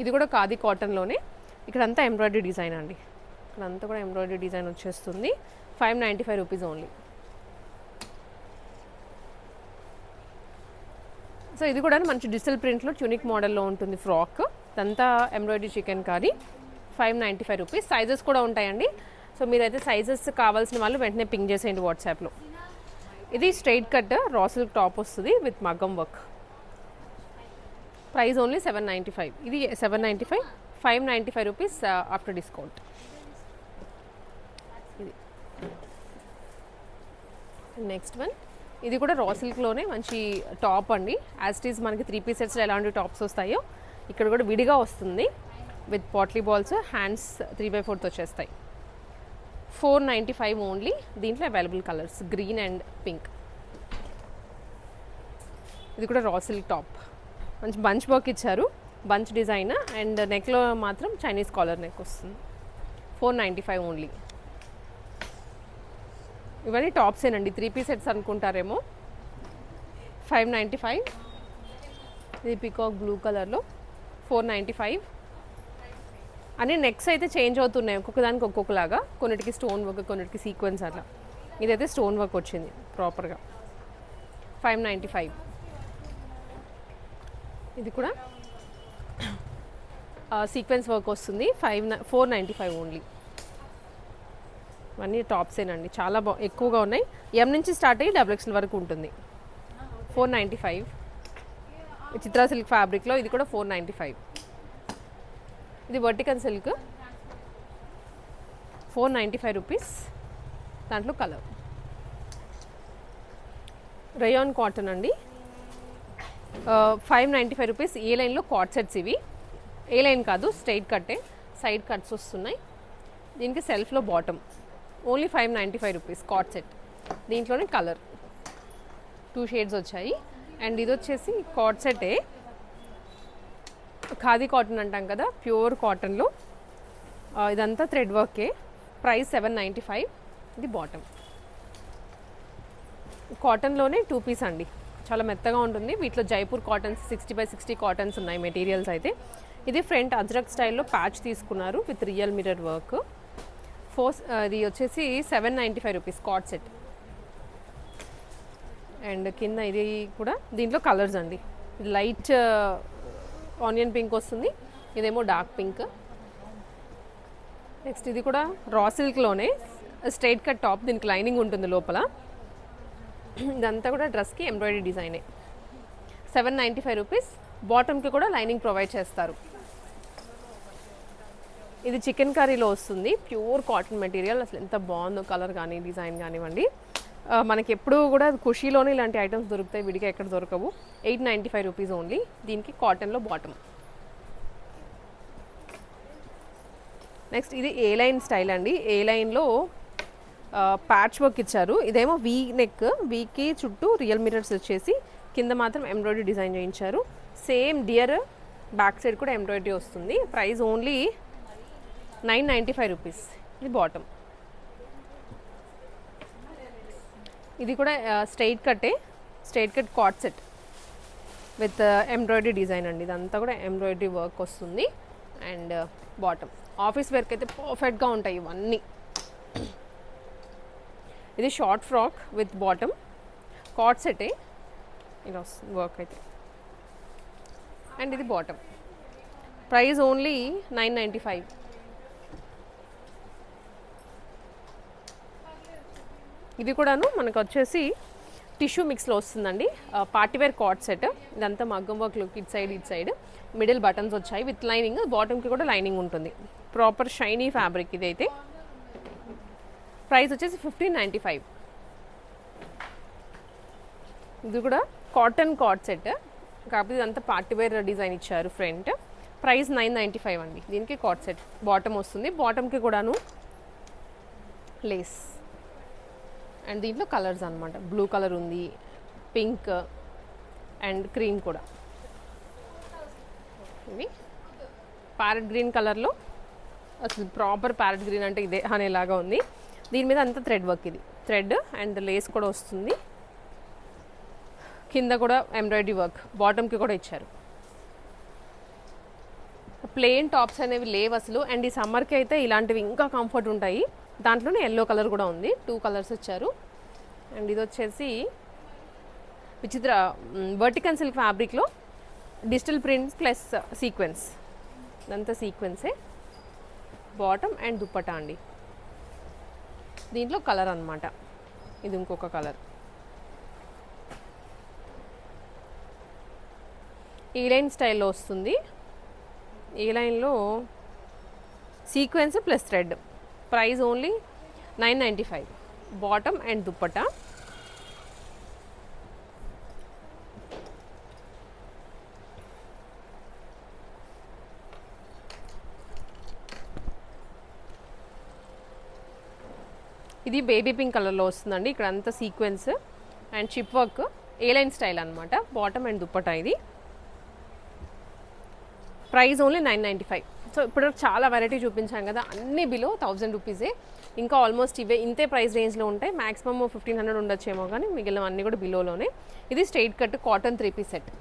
ఇది కూడా ఖాదీ కాటన్లోనే, ఇక్కడంతా ఎంబ్రాయిడరీ డిజైన్ అండి, ఇక్కడంతా కూడా ఎంబ్రాయిడరీ డిజైన్ వచ్చేస్తుంది. 595 రూపీస్ ఓన్లీ. సో ఇది కూడా మంచి డిజిటల్ ప్రింట్లో ట్యూనిక్ మోడల్లో ఉంటుంది ఫ్రాక్, ఇదంతా embroidery chikankari. 595 rupees. Sizes కూడా ఉంటాయండి. సో మీరైతే సైజెస్ కావాల్సిన వాళ్ళు వెంటనే పింగ్ చేసేయండి వాట్సాప్లో. ఇది straight cut raw silk top వస్తుంది విత్ మగ్గం వర్క్. Price only 795. ఇది 795, 595 రూపీస్ ఆఫ్టర్ డిస్కౌంట్. ఇది నెక్స్ట్ వన్, ఇది కూడా రా సిల్క్లోనే మంచి టాప్ అండి. యాజ్ ఇట్ ఈజ్ మనకి 3 పీస్ సెట్స్లో ఎలాంటి టాప్స్ వస్తాయో ఇక్కడ కూడా విడిగా వస్తుంది విత్ పాట్లీ బాల్స్, హ్యాండ్స్ 3/4 వచ్చేస్తాయి. 495 ఓన్లీ. దీంట్లో available colours green and pink. ఇది కూడా రా సిల్క్ టాప్, మంచి బంచ్ వర్క్ ఇచ్చారు, బంచ్ డిజైన్ అండ్ నెక్లో మాత్రం చైనీస్ కాలర్ నెక్ వస్తుంది. 495 ఓన్లీ. ఇవన్నీ టాప్సేనండి, 3 పీస్ సెట్స్ అనుకుంటారేమో. 595. ఇది పికాక్ బ్లూ కలర్లో 495. అన్ని నెక్స్ అయితే చేంజ్ అవుతున్నాయి, ఒక్కొక్క దానికి ఒక్కొక్కలాగా, కొన్నిటికి స్టోన్ వర్క్, కొన్నిటికి సీక్వెన్స్ అట్లా. ఇదైతే స్టోన్ వర్క్ వచ్చింది ప్రాపర్గా. 595. ఇది కూడా సీక్వెన్స్ వర్క్ వస్తుంది. 495 ఓన్లీ. ఇవన్నీ టాప్సేనండి, చాలా ఎక్కువగా ఉన్నాయి. ఎం నుంచి స్టార్ట్ అయ్యి XXL వరకు ఉంటుంది. 495. చిత్రా సిల్క్ ఫ్యాబ్రిక్లో ఇది కూడా 495. ఇది వర్టికల్ సిల్క్ 495 రూపీస్. దాంట్లో కలర్ రయాన్ కాటన్ అండి. 595 రూపీస్. ఏ లైన్లో కాట్ సెట్స్ ఇవి. ఏ లైన్ కాదు, స్ట్రైట్ కట్టే, సైడ్ కట్స్ వస్తున్నాయి. దీనికి సెల్ఫ్లో బాటమ్. ఓన్లీ 595 రూపీస్ కాట్ సెట్. దీంట్లోనే కలర్ 2 షేడ్స్ వచ్చాయి. అండ్ ఇది వచ్చేసి కాట్ సెటే, ఖాదీ కాటన్ అంటాం కదా, ప్యూర్ కాటన్లో. ఇదంతా థ్రెడ్ వర్కే. ప్రైస్ 795. ఇది బాటమ్. కాటన్లోనే 2 పీస్ అండి, చాలా మెత్తగా ఉంటుంది. వీటిలో జైపూర్ కాటన్స్ 60/60 కాటన్స్ ఉన్నాయి మెటీరియల్స్ అయితే. ఇది ఫ్రంట్ అజ్రక్ స్టైల్లో ప్యాచ్ తీసుకున్నారు విత్ రియల్ మిర్రర్ వర్క్. ఇది వచ్చేసి 795 రూపీస్ కాట్ సెట్. అండ్ కింద ఇది కూడా దీంట్లో కలర్స్ అండి. ఇది లైట్ ఆనియన్ పింక్ వస్తుంది, ఇదేమో డార్క్ పింక్. నెక్స్ట్ ఇది కూడా రా సిల్క్లోనే స్ట్రైట్ కట్ టాప్, దీనికి లైనింగ్ ఉంటుంది లోపల. ఇదంతా కూడా డ్రెస్కి ఎంబ్రాయిడరీ డిజైనే. 795 రూపీస్. బాటమ్కి కూడా లైనింగ్ ప్రొవైడ్ చేస్తారు. ఇది చికెన్ కర్రీలో వస్తుంది, ప్యూర్ కాటన్ మెటీరియల్. అసలు ఎంత బాగుందో కలర్ కానీ డిజైన్ కానివ్వండి. మనకి ఎప్పుడు కూడా ఖుషీలోనే ఇలాంటి ఐటమ్స్ దొరుకుతాయి, విడిగా ఎక్కడ దొరకవు. 895 రూపీస్ ఓన్లీ. దీనికి కాటన్లో బాటమ్. నెక్స్ట్ ఇది ఏ లైన్ స్టైల్ అండి. ఏ లైన్లో ప్యాచ్ వర్క్ ఇచ్చారు. ఇదేమో వీ నెక్, వీకి చుట్టూ రియల్ మిర్రర్స్ వచ్చేసి కింద మాత్రం ఎంబ్రాయిడరీ డిజైన్ చేయించారు. సేమ్ డియర్ బ్యాక్ సైడ్ కూడా ఎంబ్రాయిడరీ వస్తుంది. Price only 995 rupees. ఇది బాటమ్. ఇది కూడా స్ట్రైట్ కట్టే, స్ట్రైట్ కట్ కాట్ సెట్ విత్ ఎంబ్రాయిడరీ డిజైన్ అండి. ఇదంతా కూడా ఎంబ్రాయిడరీ వర్క్ వస్తుంది. అండ్ బాటమ్ ఆఫీస్ వేర్కి అయితే పర్ఫెక్ట్గా ఉంటాయి ఇవన్నీ. ఇది షార్ట్ ఫ్రాక్ విత్ బాటమ్ కాట్ సెటే, ఇలా వస్తుంది వర్క్ అయితే. అండ్ ఇది బాటమ్. Price only 995. ఇది కూడాను మనకు వచ్చేసి టిష్యూ మిక్స్లో వస్తుందండి. పార్టీవేర్ కాట్ సెట్. ఇదంతా మగ్గం work look, it side middle buttons వచ్చాయి విత్ లైనింగ్. బాటమ్కి కూడా లైనింగ్ ఉంటుంది. ప్రాపర్ షైనీ ఫ్యాబ్రిక్ ఇది అయితే. ప్రైస్ వచ్చేసి 1595. ఇది కూడా కాటన్ కాట్ సెట్, కాకపోతే ఇదంతా పార్టీవేర్ డిజైన్ ఇచ్చారు ఫ్రంట్. ప్రైస్ 995 అండి. దీనికి కాట్ సెట్ బాటమ్ వస్తుంది. బాటమ్కి కూడాను లేస్. అండ్ దీంట్లో కలర్స్ అనమాట, బ్లూ కలర్ ఉంది, పింక్ అండ్ క్రీమ్ కూడా. ఇవి ప్యారెట్ గ్రీన్ కలర్లో, అసలు ప్రాపర్ ప్యారెట్ గ్రీన్ అంటే ఇదే అనేలాగా ఉంది. దీని మీద అంతా థ్రెడ్ వర్క్. ఇది థ్రెడ్ అండ్ లేస్ కూడా వస్తుంది. కింద కూడా ఎంబ్రాయిడరీ వర్క్, బాటమ్కి కూడా ఇచ్చారు. ప్లెయిన్ టాప్స్ అనేవి లేవు అసలు. అండ్ ఈ సమ్మర్కి అయితే ఇలాంటివి ఇంకా కంఫర్ట్ ఉంటాయి. దాంట్లోనే ఎల్లో కలర్ కూడా ఉంది, 2 కలర్స్ ఇచ్చారు. అండ్ ఇది వచ్చేసి విచిత్ర వర్టికల్ సిల్క్ ఫ్యాబ్రిక్లో డిజిటల్ ప్రింట్స్ ప్లస్ సీక్వెన్స్, ఇదంతా సీక్వెన్సే. బాటమ్ అండ్ దుప్పటా అండి. దీంట్లో కలర్ అన్నమాట, ఇది ఇంకొక కలర్. ఈ లైన్ స్టైల్లో వస్తుంది. ఈ లైన్లో sequence plus thread. Price only 995. Bottom and dupatta. ఇది బేబీ పింక్ కలర్లో వస్తుందండి. ఇక్కడ అంతా sequence and chip work, A line style అనమాట. బాటమ్ అండ్ దుప్పటా ఇది. Price only 995. సో ఇప్పుడు చాలా వెరైటీ చూపించాం కదా, అన్నీ బిలో 1000 రూపీసే. ఇంకా ఆల్మోస్ట్ ఇవే ఇంతే ప్రైస్ రేంజ్లో ఉంటాయి. మ్యాక్సిమమ్ 1500 ఉండొచ్చేమో, కానీ మిగిలిన అన్నీ కూడా బిలోలోనే. ఇది straight cut cotton 3 piece set.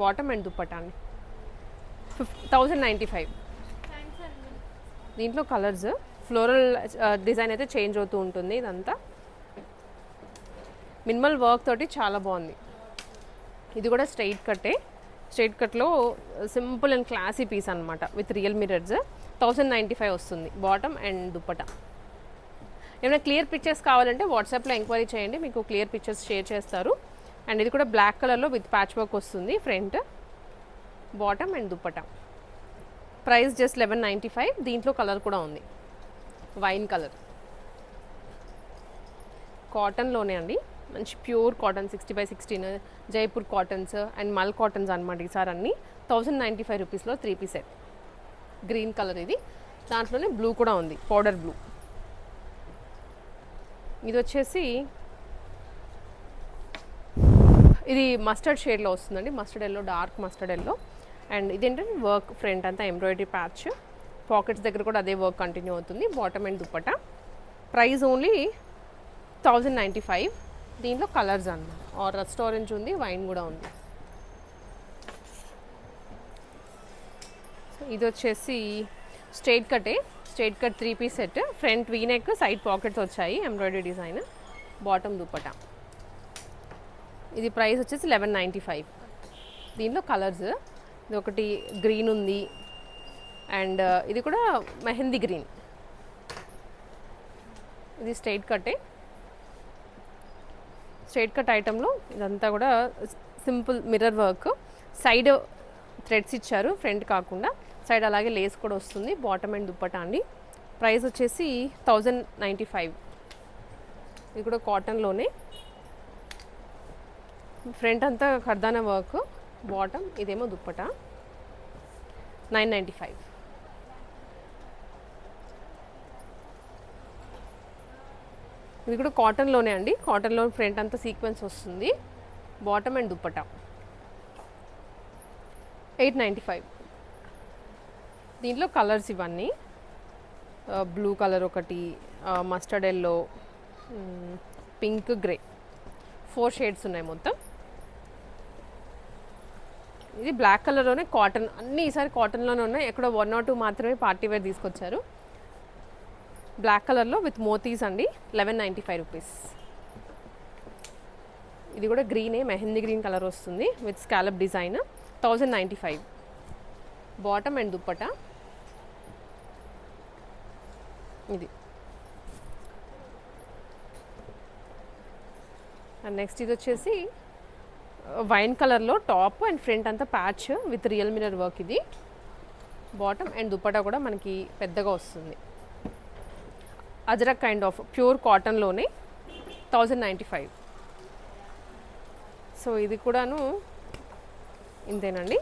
Bottom and dupatta అండి. 1095. దీంట్లో కలర్స్ ఫ్లోరల్ డిజైన్ అయితే చేంజ్ అవుతూ ఉంటుంది. ఇదంతా మినిమల్ వర్క్ తోటి చాలా బాగుంది. ఇది కూడా స్ట్రైట్ కట్టే. స్ట్రైట్ కట్లో సింపుల్ అండ్ క్లాసీ పీస్ అనమాట విత్ రియల్ మిరర్స్. 1095 వస్తుంది. Bottom and dupatta. ఏమైనా క్లియర్ పిక్చర్స్ కావాలంటే వాట్సాప్లో ఎంక్వైరీ చేయండి, మీకు క్లియర్ పిక్చర్స్ షేర్ చేస్తారు. అండ్ ఇది కూడా బ్లాక్ కలర్లో విత్ ప్యాచ్ వర్క్ వస్తుంది front. Bottom and dupatta. Price just 1195. దీంట్లో కలర్ కూడా ఉంది, వైన్ కలర్. కాటన్లోనే అండి, మంచి pure cotton 60/16 Jaipur cottons and మల్ కాటన్స్ అనమాట. ఈసారి అన్నీ 1095 రూపీస్లో 3 పీస్ సెట్. గ్రీన్ కలర్ ఇది. దాంట్లోనే బ్లూ కూడా ఉంది, పౌడర్ బ్లూ. ఇది వచ్చేసి ఇది మస్టర్డ్ షేడ్లో వస్తుందండి. Mustard yellow, dark mustard yellow. And ఇదేంటంటే వర్క్ ఫ్రంట్ అంతా ఎంబ్రాయిడరీ ప్యాచ్. పాకెట్స్ దగ్గర కూడా అదే వర్క్ కంటిన్యూ అవుతుంది. Bottom and dupatta. Price only 1095. దీంట్లో కలర్స్ అన్నమాట. ఆర్ రస్ట్ ఆరెంజ్ ఉంది, వైన్ కూడా ఉంది. ఇది వచ్చేసి స్ట్రైట్ కటే. Straight cut 3 piece set. Front V neck, side pockets వచ్చాయి, ఎంబ్రాయిడరీ డిజైన్. బాటమ్ దుప్పటా. ఇది ప్రైస్ వచ్చేసి 1195. దీంట్లో కలర్స్, ఇది ఒకటి గ్రీన్ ఉంది అండ్ ఇది కూడా మెహందీ గ్రీన్. ఇది స్ట్రైట్ కట్టే. స్ట్రైట్ కట్ ఐటెంలో ఇదంతా కూడా simple mirror work. Side threads ఇచ్చారు, ఫ్రంట్ కాకుండా. సైడ్ అలాగే లేస్ కూడా వస్తుంది. బాటమ్ అండ్ దుప్పటా అండి. ప్రైస్ వచ్చేసి 1095. ఇది కూడా కాటన్లోనే. ఫ్రంట్ అంతా ఖర్దానా వర్క్. బాటమ్ ఇదేమో దుప్పటా. 995. ఇది కూడా కాటన్లోనే అండి. కాటన్లో ఫ్రంట్ అంతా సీక్వెన్స్ వస్తుంది. Bottom and dupatta. 895. దీంట్లో కలర్స్ ఇవన్నీ. బ్లూ కలర్ ఒకటి, mustard yellow, pink, grey, 4 shades ఉన్నాయి మొత్తం. ఇది బ్లాక్ కలర్లోనే కాటన్. అన్నీ ఈసారి కాటన్లోనే ఉన్నాయి. ఎక్కడో 1 or 2 మాత్రమే పార్టీ వేర్ తీసుకొచ్చారు. బ్లాక్ కలర్లో విత్ మోతీస్ అండి. 1195 రూపీస్. ఇది కూడా గ్రీనే, మెహందీ గ్రీన్ కలర్ వస్తుంది with scallop design. 1095. Bottom and dupatta. ఇది. అండ్ నెక్స్ట్ ఇది వచ్చేసి వైన్ కలర్లో టాప్ అండ్ ఫ్రంట్ అంతా patch with real mirror work. ఇది బాటమ్ అండ్ దుప్పటా కూడా మనకి పెద్దగా వస్తుంది. అజరక్ కైండ్ ఆఫ్ ప్యూర్ కాటన్లోనే 1095. సో ఇది కూడాను ఇంతేనండి.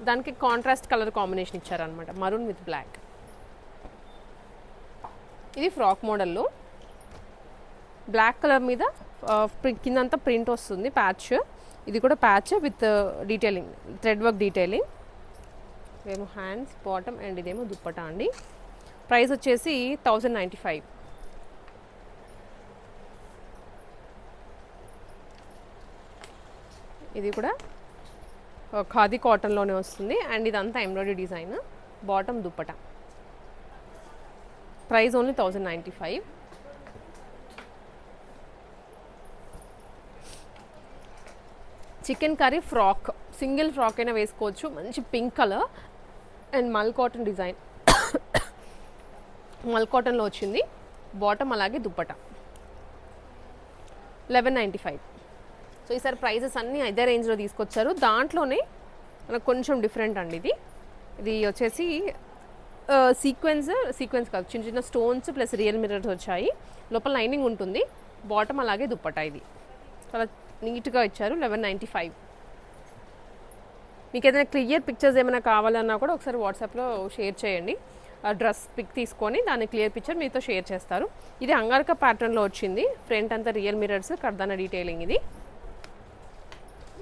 దానికి కాంట్రాస్ట్ కలర్ కాంబినేషన్ ఇచ్చారనమాట, మరూన్ విత్ బ్లాక్. ఇది ఫ్రాక్ మోడల్లో బ్లాక్ కలర్ మీద కిందంతా ప్రింట్ వస్తుంది, ప్యాచ్. ఇది కూడా patch with detailing, thread work detailing. ఇదేమో హ్యాండ్స్, బాటమ్ అండ్ ఇదేమో దుప్పటా అండి. ప్రైస్ వచ్చేసి 1095. ఇది కూడా ఖాదీ కాటన్లోనే వస్తుంది అండ్ ఇదంతా embroidery design. Bottom dupatta. Price only 1095. Chicken curry frock, single frock అయినా వేసుకోవచ్చు. మంచి పింక్ కలర్ అండ్ మల్ కాటన్ డిజైన్, మల్ కాటన్లో వచ్చింది. బాటమ్ అలాగే దుప్పటా 1195. సో ఈసారి ప్రైజెస్ అన్నీ ఇదే రేంజ్లో తీసుకొచ్చారు. దాంట్లోనే మనకు కొంచెం డిఫరెంట్ అండి. ఇది వచ్చేసి సీక్వెన్స్ కాదు, చిన్న చిన్న స్టోన్స్ ప్లస్ రియల్ మిర్రర్స్ వచ్చాయి. లోపల లైనింగ్ ఉంటుంది. బాటమ్ అలాగే దుప్పటా. ఇది చాలా నీట్గా ఇచ్చారు. 1195. మీకు ఏదైనా క్లియర్ పిక్చర్స్ ఏమైనా కావాలన్నా కూడా ఒకసారి వాట్సాప్లో షేర్ చేయండి. డ్రెస్ పిక్ తీసుకొని దాని క్లియర్ పిక్చర్ మీతో షేర్ చేస్తారు. ఇది అంగారక ప్యాటర్న్లో వచ్చింది. ఫ్రంట్ అంతా రియల్ మిర్రర్స్, కర్దానా డీటెయిలింగ్.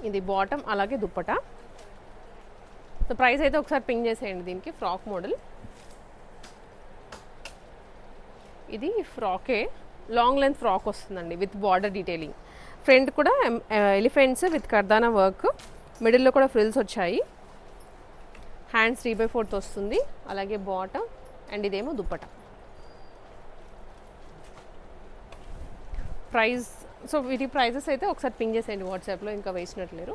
ఇది బాటమ్ అలాగే దుప్పటా. సో ప్రైస్ అయితే ఒకసారి పింగ్ చేసేయండి. దీనికి ఫ్రాక్ మోడల్. ఇది ఫ్రాకే, లాంగ్ లెంత్ ఫ్రాక్ వస్తుందండి విత్ బార్డర్ డీటెయిలింగ్. ఫ్రంట్ కూడా ఎలిఫెంట్స్ విత్ కర్దానా వర్క్, మిడిల్లో కూడా ఫ్రిల్స్ వచ్చాయి. హ్యాండ్స్ 3/4 వస్తుంది. అలాగే బాటమ్ అండ్ ఇదేమో దుప్పటా. ప్రైస్, సో వీటి ప్రైజెస్ అయితే ఒకసారి పింగ్ చేసేయండి వాట్సాప్లో, ఇంకా వేసినట్లేరు.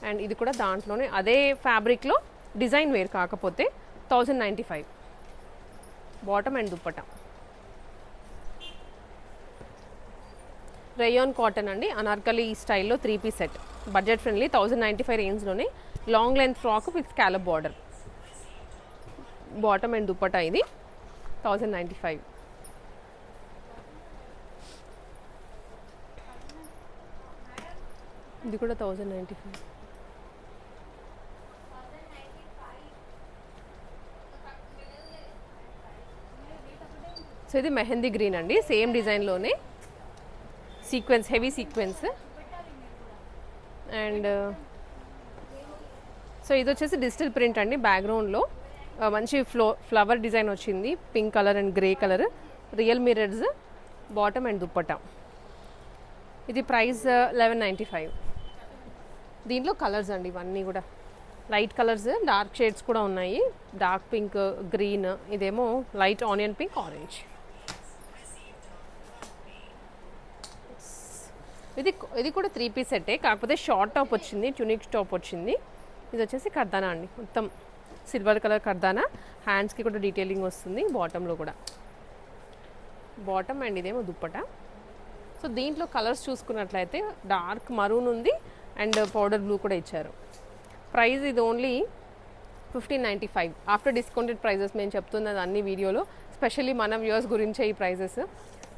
అండ్ ఇది కూడా దాంట్లోనే అదే ఫ్యాబ్రిక్లో డిజైన్ వేర్, కాకపోతే 1095. Bottom and dupatta. Rayon cotton అండి, అనార్కలి స్టైల్లో 3 పీస్ సెట్. బడ్జెట్ ఫ్రెండ్లీ, 1095 రేంజ్లోనే. Long length frock with scallop border. Bottom and dupatta. ఇది 1095. ఇది కూడా 1095. సో ఇది మెహందీ గ్రీన్ అండి, సేమ్ డిజైన్లోనే sequins, heavy sequins. And so ఇది వచ్చేసి డిజిటల్ ప్రింట్ అండి. బ్యాక్గ్రౌండ్లో మంచి ఫ్లవర్ డిజైన్ వచ్చింది, pink colour and grey colour. Real mirrors, bottom and dupatta. ఇది ప్రైస్ 1195. దీంట్లో కలర్స్ అండి ఇవన్నీ కూడా లైట్ కలర్స్, డార్క్ షేడ్స్ కూడా ఉన్నాయి. డార్క్ పింక్, గ్రీన్, ఇదేమో లైట్ ఆనియన్ పింక్, ఆరెంజ్. ఇది కూడా 3 పీస్ సెట్టే, కాకపోతే షార్ట్ టాప్ వచ్చింది, ట్యూనిక్ టాప్ వచ్చింది. ఇది వచ్చేసి కర్దానా అండి, మొత్తం సిల్వర్ కలర్ కర్దానా. హ్యాండ్స్కి కూడా డీటెయిలింగ్ వస్తుంది, బాటంలో కూడా. బాటమ్ అండ్ ఇదేమో దుప్పటా. సో దీంట్లో కలర్స్ చూసుకున్నట్లయితే డార్క్ మరూన్ ఉంది అండ్ పౌడర్ బ్లూ కూడా ఇచ్చారు. ప్రైస్ ఇది ఓన్లీ 1595. ఆఫ్టర్ డిస్కౌంటెడ్ ప్రైజెస్ మేము చెప్తున్నది అన్ని వీడియోలో, స్పెషల్లీ మన వ్యూవర్స్ గురించే ఈ ప్రైజెస్.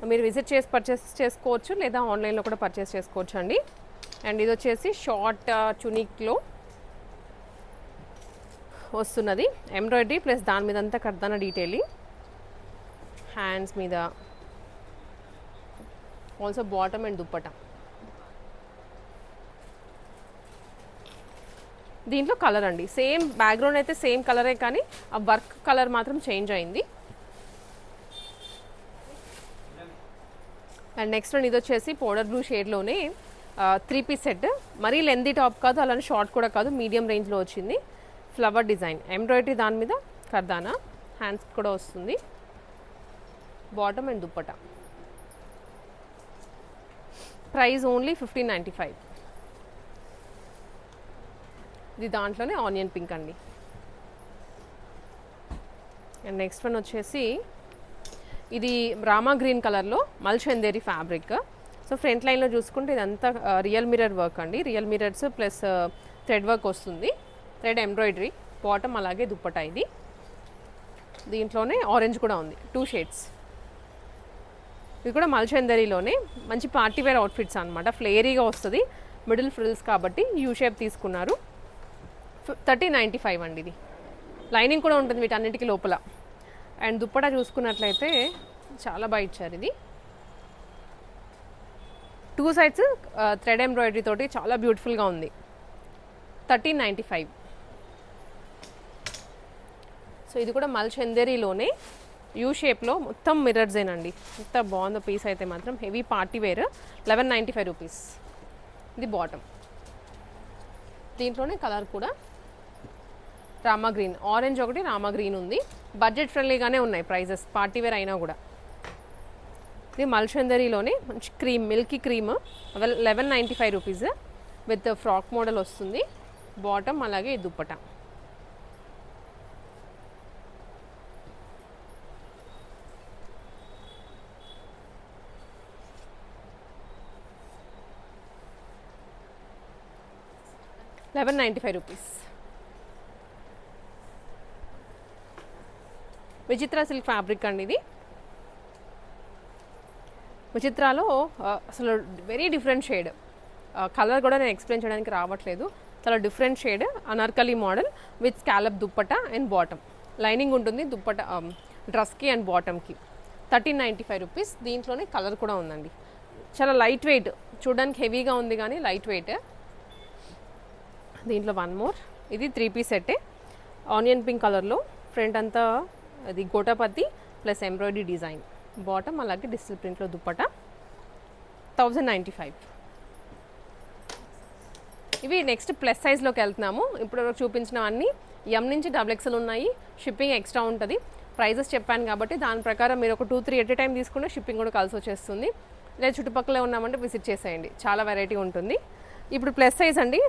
మీరు విజిట్ చేసి పర్చేస్ చేసుకోవచ్చు, లేదా ఆన్లైన్లో కూడా పర్చేస్ చేసుకోవచ్చు అండి. అండ్ ఇది వచ్చేసి షార్ట్ చునిక్లో వస్తున్నది, ఎంబ్రాయిడరీ ప్లస్ దాని మీద అంతా కర్దానా డీటెయిలింగ్. హ్యాండ్స్ మీద ఆల్సో బాటమ్ అండ్ దుప్పటా. దీంట్లో కలర్ అండి, సేమ్ బ్యాక్గ్రౌండ్ అయితే సేమ్ కలరే, కానీ ఆ వర్క్ కలర్ మాత్రం చేంజ్ అయింది. అండ్ నెక్స్ట్ వన్ ఇది వచ్చేసి పౌడర్ బ్లూ షేడ్లోనే 3 పీస్ సెట్. మరీ లెంతీ టాప్ కాదు, అలానే షార్ట్ కూడా కాదు, మీడియం రేంజ్లో వచ్చింది. ఫ్లవర్ డిజైన్, ఎంబ్రాయిడరీ దాని మీద కర్దానా, హ్యాండ్స్ కూడా వస్తుంది. Bottom and dupatta. Price only 1595. ఇది దాంట్లోనే ఆనియన్ పింక్ అండి. అండ్ నెక్స్ట్ వన్ వచ్చేసి ఇది రామా గ్రీన్ కలర్లో మల్చందేరి ఫ్యాబ్రిక్. సో ఫ్రంట్ లైన్లో చూసుకుంటే ఇదంతా రియల్ మిర్రర్ వర్క్ అండి, real mirrors plus thread work వస్తుంది, థ్రెడ్ ఎంబ్రాయిడరీ. బాటమ్ అలాగే దుప్పటా. ఇది దీంట్లోనే ఆరెంజ్ కూడా ఉంది, 2 షేడ్స్. ఇది కూడా మల్చందరిలోనే మంచి పార్టీవేర్ అవుట్ఫిట్స్ అనమాట, ఫ్లేరీగా వస్తుంది, మిడిల్ ఫ్రిల్స్ కాబట్టి యూ షేప్ తీసుకున్నారు. 1395 అండి. ఇది లైనింగ్ కూడా ఉంటుంది వీటన్నిటికీ లోపల. అండ్ దుప్పటా చూసుకున్నట్లయితే చాలా బాగా ఇచ్చారు. ఇది 2 సైడ్స్ థ్రెడ్ ఎంబ్రాయిడరీ తోటి చాలా బ్యూటిఫుల్గా ఉంది. 1395. సో ఇది కూడా మల్చందేరిలోనే యూ షేప్లో మొత్తం మిర్రర్సేనండి. ఎంత బాగుందో పీస్ అయితే మాత్రం, హెవీ పార్టీ వేర్. 1195 రూపీస్. ఇది బాటమ్. దీంట్లోనే కలర్ కూడా రామా గ్రీన్, ఆరెంజ్ ఒకటి, రామా గ్రీన్ ఉంది. బడ్జెట్ ఫ్రెండ్లీగానే ఉన్నాయి ప్రైజెస్, పార్టీ వేర్ అయినా కూడా. ఇది మల్చందరిలోనే మంచి cream, Milky cream, 1195 rupees with frock model వస్తుంది. బాటమ్ అలాగే దుప్పట. ₹1195. విచిత్ర సిల్క్ ఫ్యాబ్రిక్ అండి ఇది. విచిత్రాలో అసలు వెరీ డిఫరెంట్ షేడ్, కలర్ కూడా నేను ఎక్స్ప్లెయిన్ చేయడానికి రావట్లేదు. చాలా different shade, Anarkali model with scallop dupatta and bottom. Lining ఉంటుంది దుప్పట డ్రెస్కి అండ్ బాటమ్కి. ₹1395. దీంట్లోనే కలర్ కూడా ఉందండి. చాలా లైట్ వెయిట్, చూడడానికి హెవీగా ఉంది కానీ లైట్ వెయిట్. దీంట్లో వన్ మోర్, ఇది 3 పీస్ సెట్టే. ఆనియన్ పింక్ కలర్లో ఫ్రంట్ అంతా అది గోటాపత్తి ప్లస్ ఎంబ్రాయిడరీ డిజైన్, బాటమ్ అలాగే డిజిటల్ ప్రింట్లో దుప్పట. 1095. ఇవి నెక్స్ట్ ప్లస్ సైజ్లోకి వెళ్తున్నాము. ఇప్పుడు చూపించినవన్నీ ఎం నుంచి XXL ఉన్నాయి. షిప్పింగ్ ఎక్స్ట్రా ఉంటుంది. ప్రైజెస్ చెప్పాను కాబట్టి దాని ప్రకారం మీరు ఒక 2-3 ఎట్ ఏ టైం తీసుకుంటే షిప్పింగ్ కూడా కలిసి వచ్చేస్తుంది. లేదా చుట్టుపక్కల ఉన్నామంటే విజిట్ చేసేయండి, చాలా వెరైటీ ఉంటుంది. ఇప్పుడు ప్లస్ సైజ్ అండి,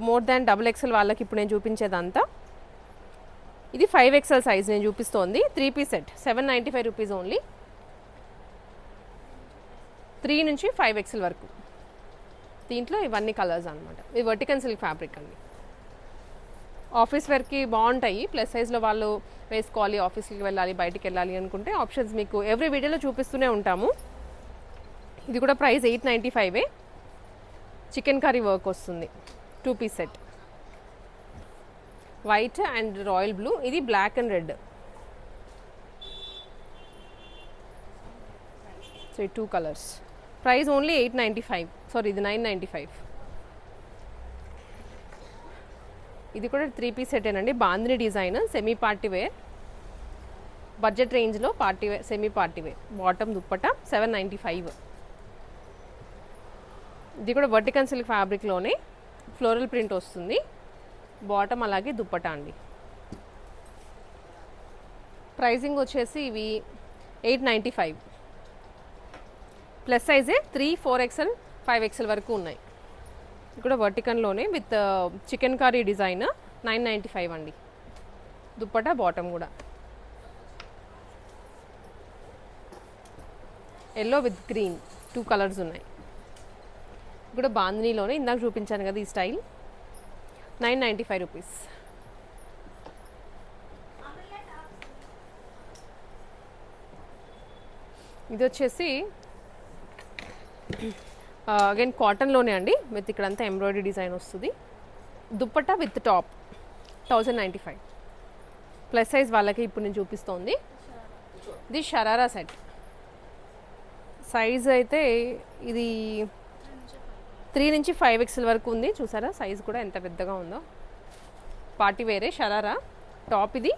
మోర్ దాన్ XXL వాళ్ళకి ఇప్పుడు నేను చూపించేదంతా. ఇది 5XL సైజ్ నేను చూపిస్తోంది. 3 పీస్ సెట్, ₹795 ఓన్లీ. 3 నుంచి 5XL వరకు. దీంట్లో ఇవన్నీ కలర్స్ అనమాట. ఇది వర్టికల్ సిల్క్ ఫ్యాబ్రిక్ అండి. ఆఫీస్ వేర్కి బాగుంటాయి. ప్లస్ సైజ్లో వాళ్ళు వేసుకోవాలి, ఆఫీస్కి వెళ్ళాలి, బయటికి వెళ్ళాలి అనుకుంటే ఆప్షన్స్ మీకు ఎవ్రీ వీడియోలో చూపిస్తూనే ఉంటాము. ఇది కూడా ప్రైస్ 895. చికెన్ కర్రీ వర్క్ వస్తుంది. 2 piece set, white and royal blue. ఇది బ్లాక్ అండ్ రెడ్. సో ఈ 2 కలర్స్. Price only 895. సారీ, ఇది 995. ఇది కూడా 3 పీస్ సెటేనండి. Bandhani design, semi party wear, budget రేంజ్లో party wear, semi party wear. Bottom dupatta 795. ఇది కూడా వర్టికల్ సిల్క్ ఫ్యాబ్రిక్లోనే ఫ్లోరల్ ప్రింట్ వస్తుంది. బాటమ్ అలాగే దుప్పట అండి. ప్రైజింగ్ వచ్చేసి ఇవి 895. ప్లస్ సైజే 3, 4XL, 5XL వరకు ఉన్నాయి. ఇది కూడా వర్టికల్లోనే విత్ చికెన్ కర్రీ డిజైన్ 995 అండి. దుప్పట బాటమ్ కూడా ఎల్లో విత్ గ్రీన్, 2 కలర్స్ ఉన్నాయి. కూడా బాందినీలోనే ఇందాక చూపించాను కదా ఈ స్టైల్. 995 రూపీస్. ఇది వచ్చేసి అగైన్ కాటన్లోనే అండి, విత్ ఇక్కడంతా ఎంబ్రాయిడరీ డిజైన్ వస్తుంది. Dupatta with top 1095. Plus size వాళ్ళకి ఇప్పుడు నేను చూపిస్తోంది. ఇది షరారా సెట్. సైజ్ అయితే ఇది 3 నుంచి 5XL వరకు ఉంది. చూసారా సైజ్ కూడా ఎంత పెద్దగా ఉందో. పార్టీ వేరే షరారా టాప్, ఇది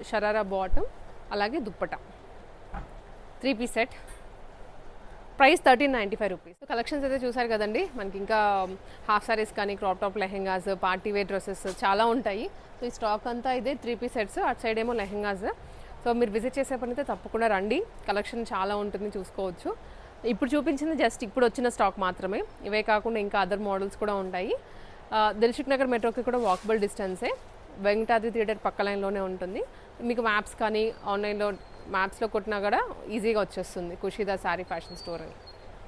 షరారా బాటమ్ అలాగే dupatta. 3 piece set. Price 1395 rupees. Collections అయితే చూసారు కదండి. మనకి ఇంకా హాఫ్ సారీస్ కానీ, crop top lehengas, party wear dresses చాలా ఉంటాయి. సో ఈ స్టాక్ అంతా ఇదే 3 పీస్ సెట్స్. అటు సైడ్ ఏమో లెహెంగాస్. సో మీరు విజిట్ చేసే పని అయితే తప్పకుండా రండి, కలెక్షన్ చాలా ఉంటుంది, చూసుకోవచ్చు. ఇప్పుడు చూపించింది జస్ట్ ఇప్పుడు వచ్చిన స్టాక్ మాత్రమే. ఇవే కాకుండా ఇంకా అదర్ మోడల్స్ కూడా ఉంటాయి. దిల్సుఖ్ నగర్ మెట్రోకి కూడా వాకబుల్ డిస్టెన్సే. వెంకటాద్రి థియేటర్ పక్క లైన్లోనే ఉంటుంది. మీకు మ్యాప్స్ కానీ ఆన్లైన్లో మ్యాప్స్లో కొట్టినా కూడా ఈజీగా వచ్చేస్తుంది, కుషిదా శారీ ఫ్యాషన్ స్టోర్ అని.